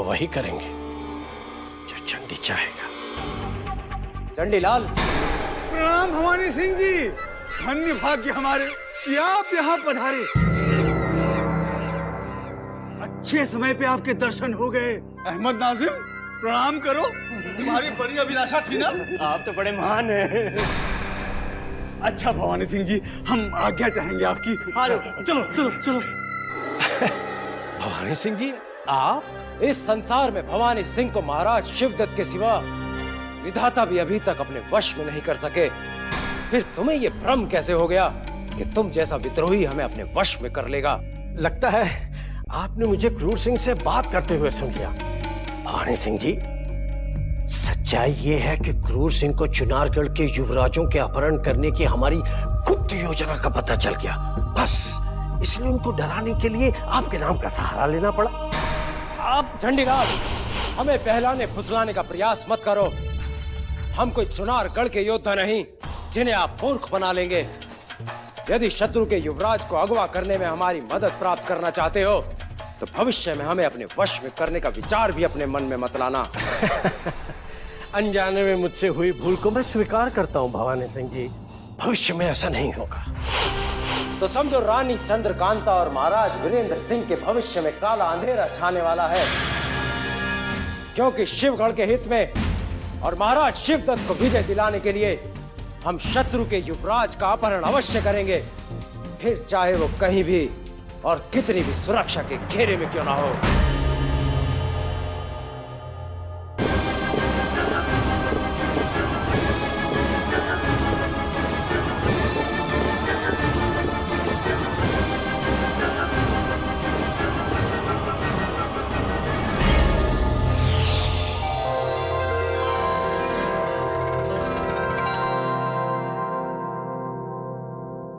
तो वही करेंगे जो चंडी चाहेगा। चंडीलाल। प्रणाम भवानी सिंह जी, धन्य भाग्य हमारे कि आप यहाँ पधारे। अच्छे समय पे आपके दर्शन हो गए। अहमद नाजिम, प्रणाम करो, तुम्हारी बड़ी अभिलाषा थी ना। आप तो बड़े महान हैं। अच्छा भवानी सिंह जी, हम आज्ञा चाहेंगे आपकी। आ जाओ, चलो चलो चलो। भवानी सिंह जी, आप? इस संसार में भवानी सिंह को महाराज शिवदत्त के सिवा विधाता भी अभी तक अपने वश में नहीं कर सके। फिर तुम्हें यह भ्रम कैसे हो गया कि तुम जैसा विद्रोही हमें अपने वश में कर लेगा? लगता है आपने मुझे क्रूर सिंह से बात करते हुए सुन लिया। भवानी सिंह जी, सच्चाई ये है कि क्रूर सिंह को चुनारगढ़ के युवराजों के अपहरण करने की हमारी गुप्त योजना का पता चल गया। बस इसलिए उनको डराने के लिए आपके नाम का सहारा लेना पड़ा। आप चंडीलाल, हमें बहलाने फुसलाने का प्रयास मत करो। हम कोई चुनारगढ़ के योद्धा नहीं जिन्हें आप मूर्ख बना लेंगे। यदि शत्रु के युवराज को अगवा करने में हमारी मदद प्राप्त करना चाहते हो तो भविष्य में हमें अपने वश में करने का विचार भी अपने मन में मत लाना। अनजाने में मुझसे हुई भूल को मैं स्वीकार करता हूँ भवानी सिंह जी। भविष्य में ऐसा नहीं होगा। तो समझो रानी चंद्रकांता और महाराज वीरेंद्र सिंह के भविष्य में काला अंधेरा छाने वाला है, क्योंकि शिवगढ़ के हित में और महाराज शिवदत्त को विजय दिलाने के लिए हम शत्रु के युवराज का अपहरण अवश्य करेंगे, फिर चाहे वो कहीं भी और कितनी भी सुरक्षा के घेरे में क्यों ना हो।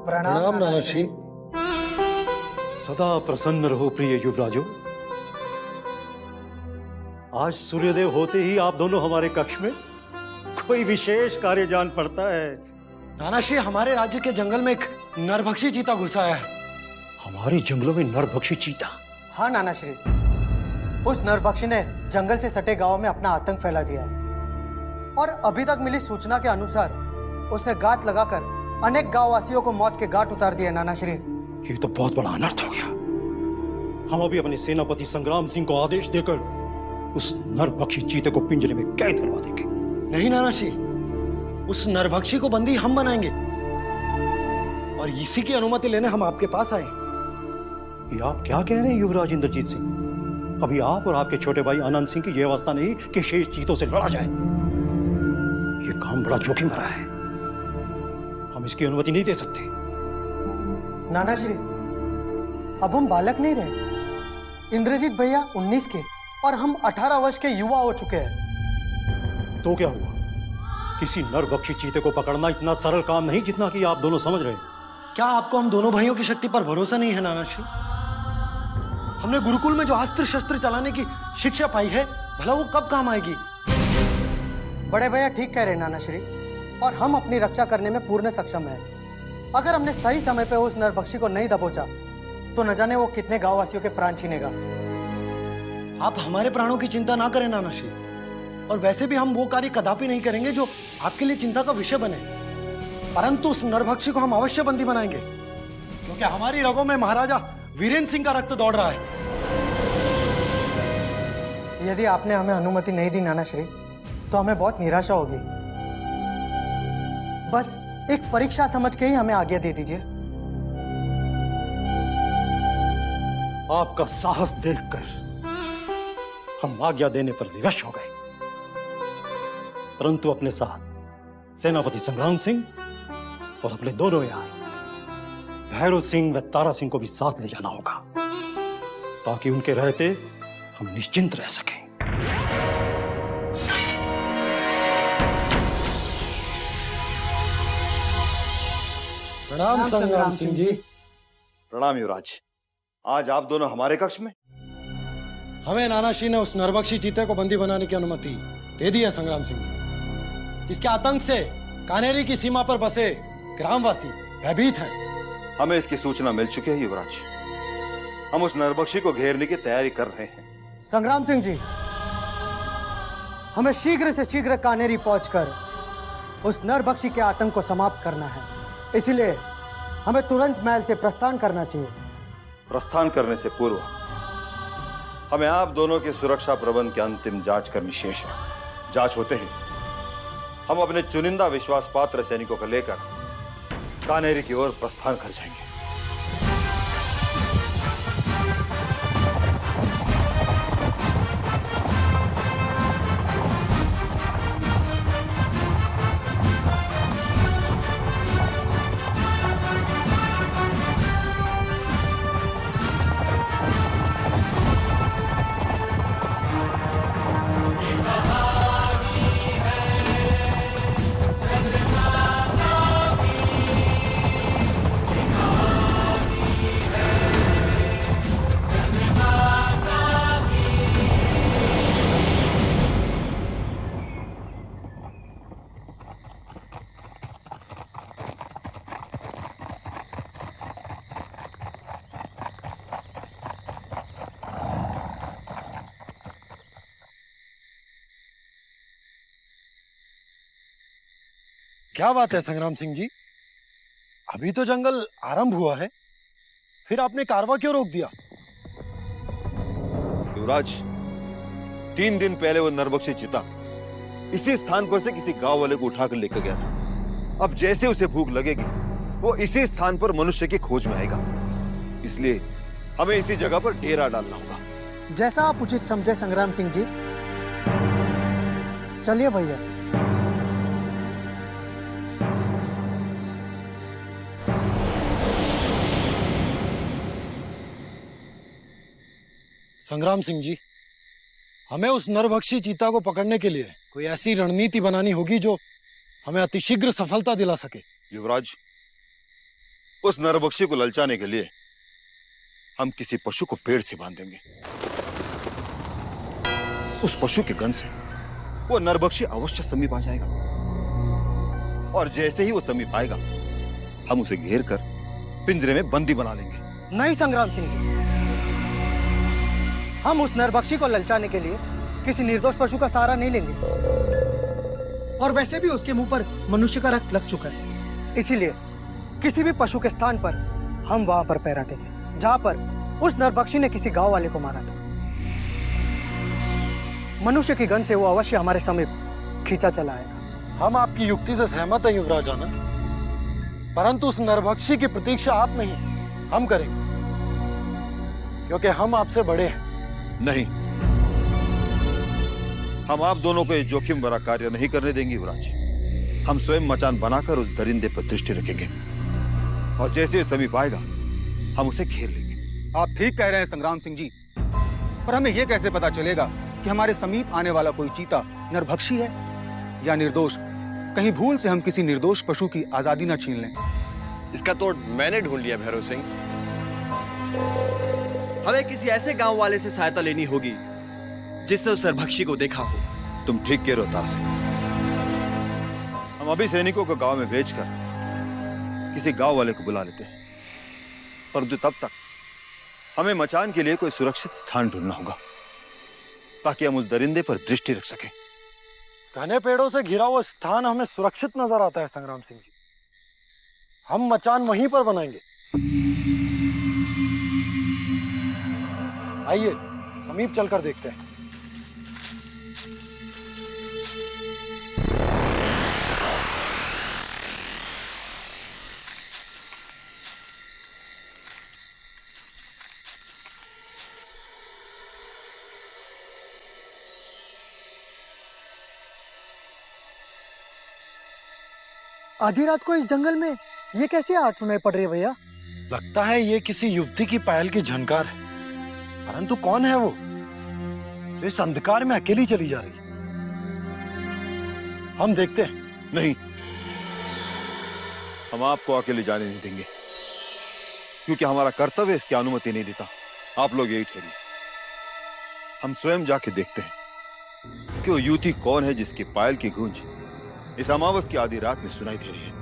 प्रणाम नानाश्री। सदा प्रसन्न रहो प्रिय युवराजो। आज सूर्योदय होते ही आप दोनों हमारे कक्ष में कोई विशेष कार्य जान पड़ता है। नानाश्री, हमारे राज्य के जंगल में एक नरभक्षी चीता घुसा है। हमारे जंगलों में नरभक्षी चीता? हाँ नानाश्री, उस नरभक्षी ने जंगल से सटे गांव में अपना आतंक फैला दिया है और अभी तक मिली सूचना के अनुसार उसने गांठ लगाकर अनेक गांववासियों को मौत के घाट उतार दिया। नानाश्री, ये तो बहुत बड़ा अनर्थ हो गया। हम अभी अपने सेनापति संग्राम सिंह को आदेश देकर उस नरभक्षी चीते को पिंजरे में कैद करवा देंगे। नहीं नानाश्री, उस नरभक्षी को बंदी हम बनाएंगे और इसी की अनुमति लेने हम आपके पास आए। ये आप क्या कह रहे हैं युवराज इंद्रजीत सिंह? अभी आप और आपके छोटे भाई आनंद सिंह की यह अवस्था नहीं कि शेष चीतों से लड़ा जाए। ये काम बड़ा जोखिम भरा है, हम इसकी अनुमति नहीं दे सकते। नानाश्री, अब हम बालक नहीं रहे। इंद्रजीत भैया 19 के और हम 18 वर्ष के युवा हो चुके हैं। तो क्या हुआ? किसी नरभक्षी चीते को पकड़ना इतना सरल काम नहीं जितना कि आप दोनों समझ रहे हैं। क्या आपको हम दोनों भाइयों की शक्ति पर भरोसा नहीं है नानाश्री? हमने गुरुकुल में जो अस्त्र शस्त्र चलाने की शिक्षा पाई है, भला वो कब काम आएगी? बड़े भैया ठीक कह रहे हैं नानाश्री, और हम अपनी रक्षा करने में पूर्ण सक्षम हैं। अगर हमने सही समय पे उस नरभक्षी को नहीं दबोचा तो न जाने वो कितने गांववासियों के प्राण छीनेगा। आप हमारे प्राणों की चिंता ना करें नानाश्री, और वैसे भी हम वो कार्य कदापि नहीं करेंगे जो आपके लिए चिंता का विषय बने। परंतु उस नरभक्षी को हम अवश्य बंदी बनाएंगे, क्योंकि हमारी रगों में महाराजा वीरेंद्र सिंह का रक्त दौड़ रहा है। यदि आपने हमें अनुमति नहीं दी नानाश्री तो हमें बहुत निराशा होगी। बस एक परीक्षा समझ के ही हमें आज्ञा दे दीजिए। आपका साहस देखकर हम आज्ञा देने पर विवश हो गए, परंतु अपने साथ सेनापति संग्राम सिंह और अपने दोनों यार भैरव सिंह व तारा सिंह को भी साथ ले जाना होगा, ताकि उनके रहते हम निश्चिंत रह सकें। प्रणाम संग्राम सिंह जी। प्रणाम युवराज। आज आप दोनों हमारे कक्ष में? हमें नानाश्री ने उस नरभक्षी चीते को बंदी बनाने की अनुमति दे दी है संग्राम सिंह जी, जिसके आतंक से कानेरी की सीमा पर बसे ग्रामवासी भयभीत हैं। हमें इसकी सूचना मिल चुकी है युवराज। हम उस नरभक्षी को घेरने की तैयारी कर रहे हैं। संग्राम सिंह जी, हमें शीघ्र से शीघ्र कानेरी पहुंचकर उस नरभक्षी के आतंक को समाप्त करना है। इसीलिए हमें तुरंत महल से प्रस्थान करना चाहिए। प्रस्थान करने से पूर्व हमें आप दोनों के सुरक्षा प्रबंध की अंतिम जांच करनी शेष है। जांच होते ही हम अपने चुनिंदा विश्वास पात्र सैनिकों को लेकर कानेरी की ओर प्रस्थान कर जाएंगे। क्या बात है संग्राम सिंह जी, अभी तो जंगल आरंभ हुआ है, फिर आपने कारवां क्यों रोक दिया? युवराज, 3 दिन पहले वो नरभक्षी चिता इसी स्थान पर से किसी गांव वाले को उठाकर लेकर गया था। अब जैसे उसे भूख लगेगी वो इसी स्थान पर मनुष्य की खोज में आएगा। इसलिए हमें इसी जगह पर डेरा डालना होगा। जैसा आप उचित समझे संग्राम सिंह जी। चलिए भैया। संग्राम सिंह जी, हमें उस नरभक्षी चीता को पकड़ने के लिए कोई ऐसी रणनीति बनानी होगी जो हमें अतिशीघ्र सफलता दिला सके। युवराज, उस नरभक्षी को ललचाने के लिए हम किसी पशु को पेड़ से बांध देंगे। उस पशु के गंध से वो नरभक्षी अवश्य समीप आ जाएगा, और जैसे ही वो समीप आएगा हम उसे घेर कर पिंजरे में बंदी बना लेंगे। नहीं संग्राम सिंह जी, हम उस नरभक्षी को ललचाने के लिए किसी निर्दोष पशु का सहारा नहीं लेंगे, और वैसे भी उसके मुंह पर मनुष्य का रक्त लग चुका है। इसीलिए किसी भी पशु के स्थान पर हम वहां पर पैरा देंगे जहां पर उस नरभक्षी ने किसी गांव वाले को मारा था। मनुष्य की गंध से वो अवश्य हमारे समीप खींचा चला आएगा। हम आपकी युक्ति से सहमत हैं युवराज आनंद, परंतु उस नरभक्षी की प्रतीक्षा आप नहीं हम करेंगे, क्योंकि हम आपसे बड़े हैं। नहीं, हम आप दोनों को ये जोखिम भरा कार्य नहीं करने देंगे युवराज। हम स्वयं मचान बनाकर उस दरिंदे पर दृष्टि रखेंगे, और जैसे ये समीप आएगा हम उसे घेर लेंगे। आप ठीक कह रहे हैं संग्राम सिंह जी, पर हमें यह कैसे पता चलेगा कि हमारे समीप आने वाला कोई चीता नरभक्षी है या निर्दोष? कहीं भूल से हम किसी निर्दोष पशु की आजादी न छीन लें। इसका तोड़ मैंने ढूंढ लिया भैरव सिंह। हमें किसी ऐसे गांव वाले से सहायता लेनी होगी जिसने उस नरभक्षी को देखा हो। तुम ठीक कह रहे हो तार सिंह। हम अभी सैनिकों को गांव में भेजकर किसी गांव वाले को बुला लेते हैं, परंतु तब तक हमें मचान के लिए कोई सुरक्षित स्थान ढूंढना होगा ताकि हम उस दरिंदे पर दृष्टि रख सकें। घने पेड़ों से घिरा हुआ स्थान हमें सुरक्षित नजर आता है संग्राम सिंह जी। हम मचान वहीं पर बनाएंगे। आइए समीप चलकर देखते हैं। आधी रात को इस जंगल में ये कैसी आहट सुनाई पड़ रही है भैया? लगता है ये किसी युवती की पायल की झनकार है, परंतु कौन है वो? इस अंधकार में अकेली चली जा रही। हम देखते हैं। नहीं, हम आपको अकेले जाने नहीं देंगे, क्योंकि हमारा कर्तव्य इसकी अनुमति नहीं देता। आप लोग यही ठहरिए, हम स्वयं जाके देखते हैं कि वो युवती कौन है जिसकी पायल की गूंज इस अमावस की आधी रात में सुनाई दे रही है।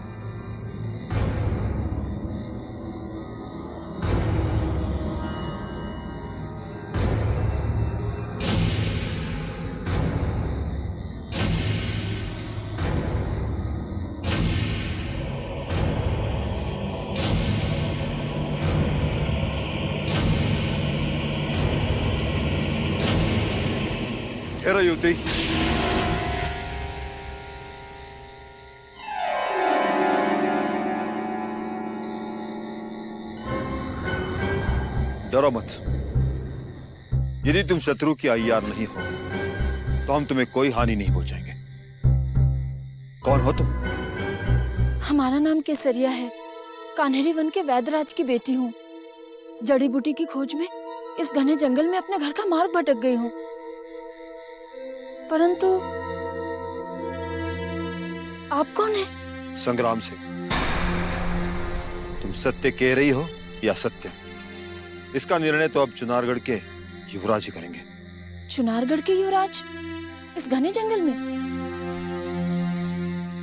घेरो युवती। डरो मत। यदि तुम शत्रु की अय्यार नहीं हो तो हम तुम्हें कोई हानि नहीं पहुंचाएंगे। कौन हो तुम? हमारा नाम केसरिया है। कान्हेरी वन के वैद्यराज की बेटी हूँ। जड़ी बूटी की खोज में इस घने जंगल में अपने घर का मार्ग भटक गई हूँ, परंतु आप कौन है? संग्राम से। तुम सत्य कह रही हो या सत्य? इसका निर्णय तो अब चुनारगढ़ के युवराज ही करेंगे। चुनारगढ़ के युवराज इस घने जंगल में?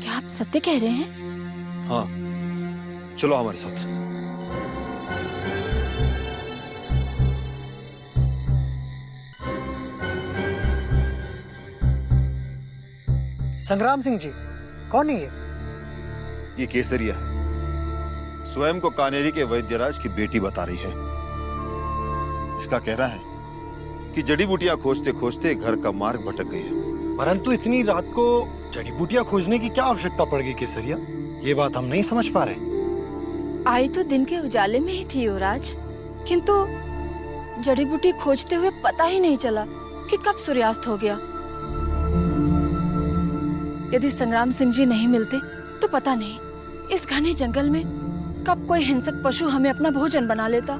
क्या आप सत्य कह रहे हैं? हाँ, चलो हमारे साथ। संग्राम सिंह जी, कौन है ये? ये केसरिया है। स्वयं को कान्हेरी के वैद्यराज की बेटी बता रही है। इसका कहना है कि जड़ी बूटियां खोजते खोजते घर का मार्ग भटक गई है। परंतु इतनी रात को जड़ी बूटियां खोजने की क्या आवश्यकता पड़ गई केसरिया? ये बात हम नहीं समझ पा रहे। आई तो दिन के उजाले में ही थी युवराज, किंतु जड़ी बूटी खोजते हुए पता ही नहीं चला कि कब सूर्यास्त हो गया। यदि संग्राम सिंह जी नहीं मिलते तो पता नहीं इस घने जंगल में कब कोई हिंसक पशु हमें अपना भोजन बना लेता।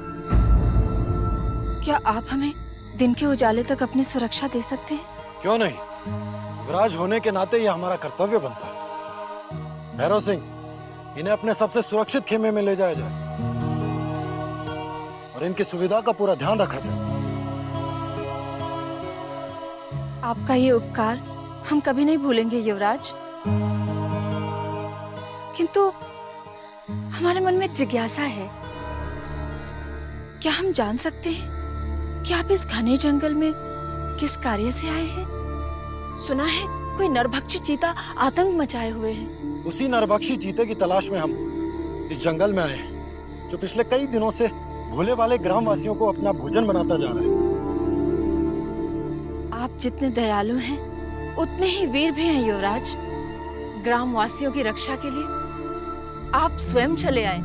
क्या आप हमें दिन के उजाले तक अपनी सुरक्षा दे सकते हैं? क्यों नहीं, युवराज होने के नाते यह हमारा कर्तव्य बनता है। भैरव सिंह, इन्हें अपने सबसे सुरक्षित खेमे में ले जाया जाए और इनकी सुविधा का पूरा ध्यान रखा जाए। आपका ये उपकार हम कभी नहीं भूलेंगे युवराज, किंतु हमारे मन में एक जिज्ञासा है। क्या हम जान सकते हैं कि आप इस घने जंगल में किस कार्य से आए हैं? सुना है कोई नरभक्षी चीता आतंक मचाए हुए है। उसी नरभक्षी चीते की तलाश में हम इस जंगल में आए हैं, जो पिछले कई दिनों से भोले वाले ग्रामवासियों को अपना भोजन बनाता जा रहा है। आप जितने दयालु हैं उतने ही वीर भी हैं युवराज। ग्रामवासियों की रक्षा के लिए आप स्वयं चले आए।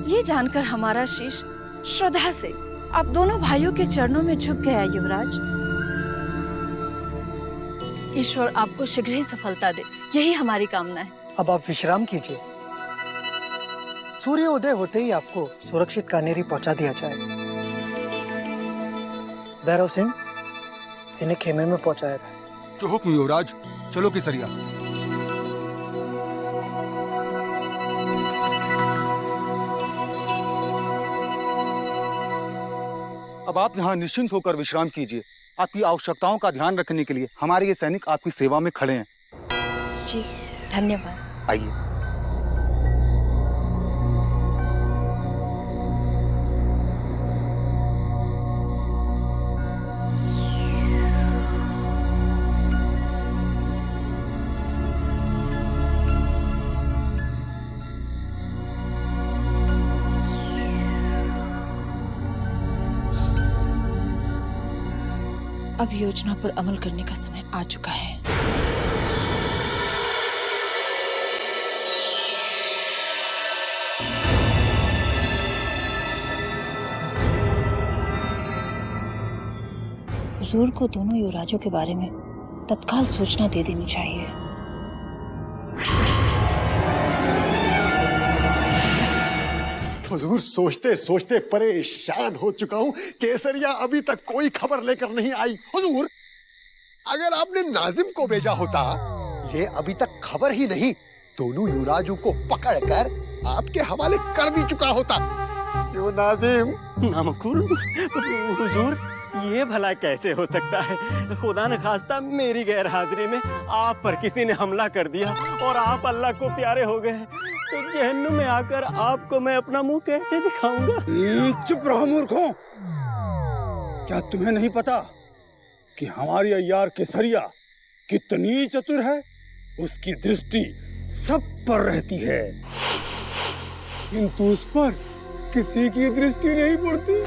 ये जानकर हमारा शीश श्रद्धा से आप दोनों भाइयों के चरणों में झुक गया युवराज। ईश्वर आपको शीघ्र ही सफलता दे, यही हमारी कामना है। अब आप विश्राम कीजिए। सूर्योदय होते ही आपको सुरक्षित कान्हेरी पहुंचा दिया जाएगा। भैरव सिंह, इन्हें खेमे में पहुंचाया जाए। जो हुक्म युवराज। चलो केसरिया। अब आप यहाँ निश्चिंत होकर विश्राम कीजिए। आपकी आवश्यकताओं का ध्यान रखने के लिए हमारे ये सैनिक आपकी सेवा में खड़े हैं। जी धन्यवाद। आइए। अब योजना पर अमल करने का समय आ चुका है। हुजूर को दोनों युवराजों के बारे में तत्काल सूचना दे देनी चाहिए। हुजूर, सोचते सोचते परेशान हो चुका हूँ। केसरिया अभी तक कोई खबर लेकर नहीं आई। हुजूर, अगर आपने नाजिम को भेजा होता, ये अभी तक खबर ही नहीं, दोनों युवराजों को पकड़कर आपके हवाले कर भी चुका होता। क्यों नाजिम? नामकुल हुजूर, ये भला कैसे हो सकता है? खुदा न खास्ता मेरी गैर हाजिरी में आप पर किसी ने हमला कर दिया और आप अल्लाह को प्यारे हो गए, तो जहन्नुम में आकर आपको मैं अपना मुंह कैसे दिखाऊंगा? चुप रहो मूर्खों। क्या तुम्हें नहीं पता कि हमारी अय्यार केसरिया कितनी चतुर है? उसकी दृष्टि सब पर रहती है, किंतु उस पर किसी की दृष्टि नहीं पड़ती।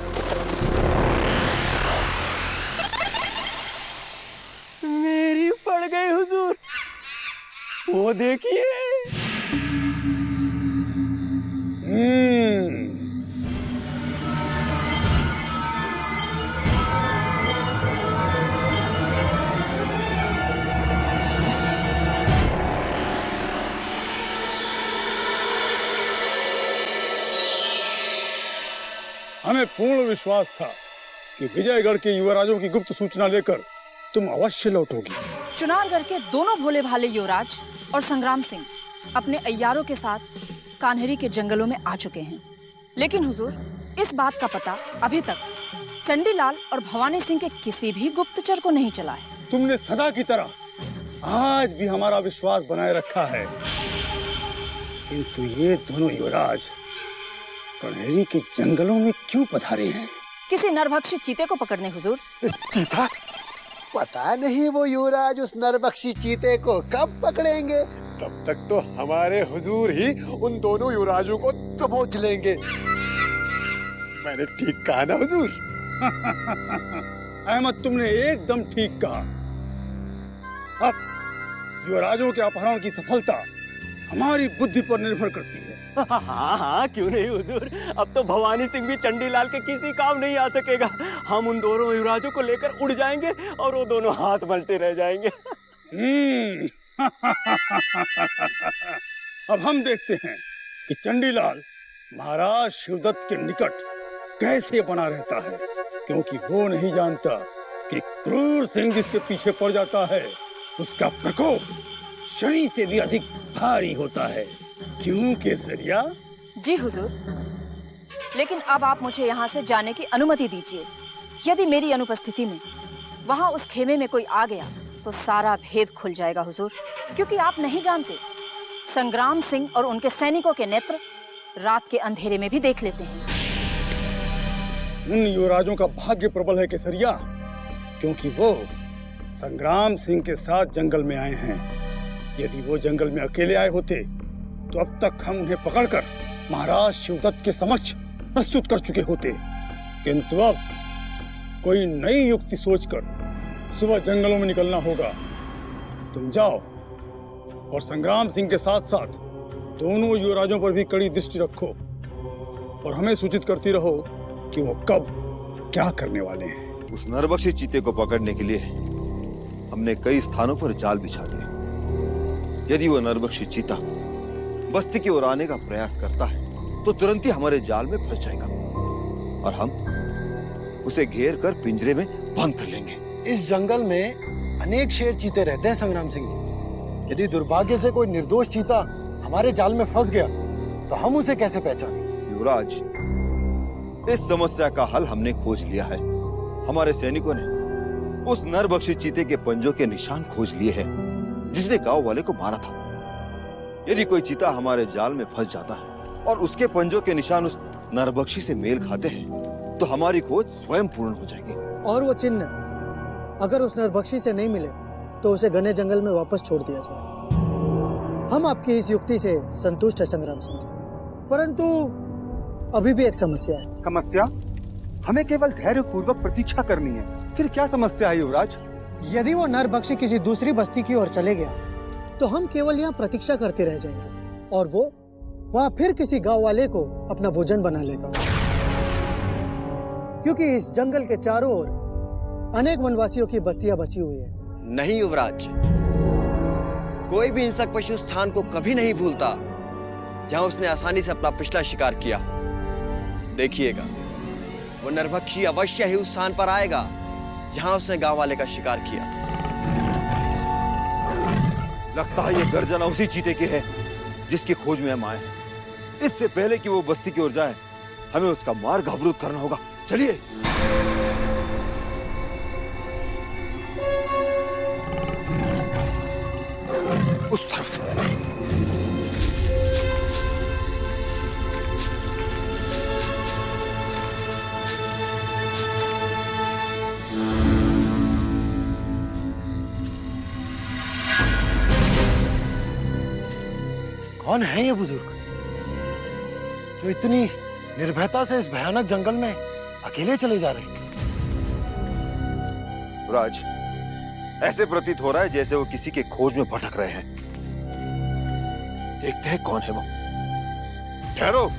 निकल गई हुजूर, वो देखिए। हमें पूर्ण विश्वास था कि विजयगढ़ के युवराजों की गुप्त सूचना लेकर तुम अवश्य लौटोगी। चुनारगढ़ के दोनों भोले भाले युवराज और संग्राम सिंह अपने अय्यारों के साथ कान्हरी के जंगलों में आ चुके हैं, लेकिन हुजूर, इस बात का पता अभी तक चंडीलाल और भवानी सिंह के किसी भी गुप्तचर को नहीं चला है। तुमने सदा की तरह आज भी हमारा विश्वास बनाए रखा है, किंतु ये दोनों युवराज कान्हरी के जंगलों में क्यों पधारे हैं? किसी नरभक्षी चीते को पकड़ने हुजूर। चीता? पता नहीं वो युवराज उस नरभक्षी चीते को कब पकड़ेंगे। तब तक तो हमारे हुजूर ही उन दोनों युवराजों को दबोच लेंगे। मैंने ठीक कहा ना हुजूर? अहमद, तुमने एकदम ठीक कहा। अब युवराजों के अपहरण की सफलता हमारी बुद्धि पर निर्भर करती है। हाँ हाँ, क्यों नहीं हुजूर, अब तो भवानी सिंह भी चंडीलाल के किसी काम नहीं आ सकेगा। हम उन दोनों युवराजों को लेकर उड़ जाएंगे और वो दोनों हाथ मलते रह जाएंगे। अब हम देखते हैं कि चंडीलाल महाराज शिवदत्त के निकट कैसे बना रहता है, क्योंकि वो नहीं जानता कि क्रूर सिंह जिसके पीछे पड़ जाता है उसका प्रकोप शनि से भी अधिक भारी होता है। क्यों केसरिया? जी हुजूर, लेकिन अब आप मुझे यहाँ से जाने की अनुमति दीजिए। यदि मेरी अनुपस्थिति में वहाँ उस खेमे में कोई आ गया तो सारा भेद खुल जाएगा हुजूर, क्योंकि आप नहीं जानते, संग्राम सिंह और उनके सैनिकों के नेत्र रात के अंधेरे में भी देख लेते हैं। उन युवराजों का भाग्य प्रबल है केसरिया, क्योंकि वो संग्राम सिंह के साथ जंगल में आए हैं। यदि वो जंगल में अकेले आए होते तो अब तक हम उन्हें पकड़कर महाराज शिवदत्त के समक्ष प्रस्तुत कर चुके होते, किंतु अब कोई नई युक्ति सोचकर सुबह जंगलों में निकलना होगा। तुम जाओ और संग्राम सिंह के साथ साथ दोनों युवराजों पर भी कड़ी दृष्टि रखो और हमें सूचित करती रहो कि वो कब क्या करने वाले हैं। उस नरभक्षी चीते को पकड़ने के लिए हमने कई स्थानों पर जाल बिछा दिए। यदि वो नरभक्षी चीता बस्ती की ओर आने का प्रयास करता है तो तुरंत ही हमारे जाल में फंस जाएगा और हम उसे घेर कर पिंजरे में बंद कर लेंगे। इस जंगल में अनेक शेर चीते रहते हैं संग्राम सिंह जी। यदि दुर्भाग्य से कोई निर्दोष चीता हमारे जाल में फंस गया तो हम उसे कैसे पहचानें? युवराज, इस समस्या का हल हमने खोज लिया है। हमारे सैनिकों ने उस नरभक्षी चीते के पंजों के निशान खोज लिए हैं जिसने गांव वाले को मारा था। यदि कोई चीता हमारे जाल में फंस जाता है और उसके पंजों के निशान उस नरभक्षी से मेल खाते हैं तो हमारी खोज स्वयं पूर्ण हो जाएगी। और वो चिन्ह अगर उस नरभक्षी से नहीं मिले तो उसे घने जंगल में वापस छोड़ दिया जाए। हम आपकी इस युक्ति से संतुष्ट है संग्राम सिंह जी, परंतु अभी भी एक समस्या है। समस्या? हमें केवल धैर्य पूर्वक प्रतीक्षा करनी है। फिर क्या समस्या है युवराज? यदि वो नरभक्षी किसी दूसरी बस्ती की ओर चले गया तो हम केवल यहाँ प्रतीक्षा करते रह जाएंगे और वो वहाँ फिर किसी गांव वाले को अपना भोजन बना लेगा, क्योंकि इस जंगल के चारों ओर अनेक वनवासियों की बस्तियां बसी हुई है। नहीं युवराज, कोई भी हिंसक पशु स्थान को कभी नहीं भूलता जहां उसने आसानी से अपना पिछला शिकार किया। देखिएगा, वो नरभक्षी अवश्य ही उस स्थान पर आएगा जहां उसने गांव वाले का शिकार किया था। लगता है ये गर्जना उसी चीते की है जिसकी खोज में हम आए हैं। इससे पहले कि वो बस्ती की ओर जाए हमें उसका मार्ग अवरुद्ध करना होगा। चलिए। उस तरफ। कौन है ये बुजुर्ग जो इतनी निर्भयता से इस भयानक जंगल में अकेले चले जा रहे हैं? राज, ऐसे प्रतीत हो रहा है जैसे वो किसी के खोज में भटक रहे हैं। देखते हैं कौन है वो। ठहरो।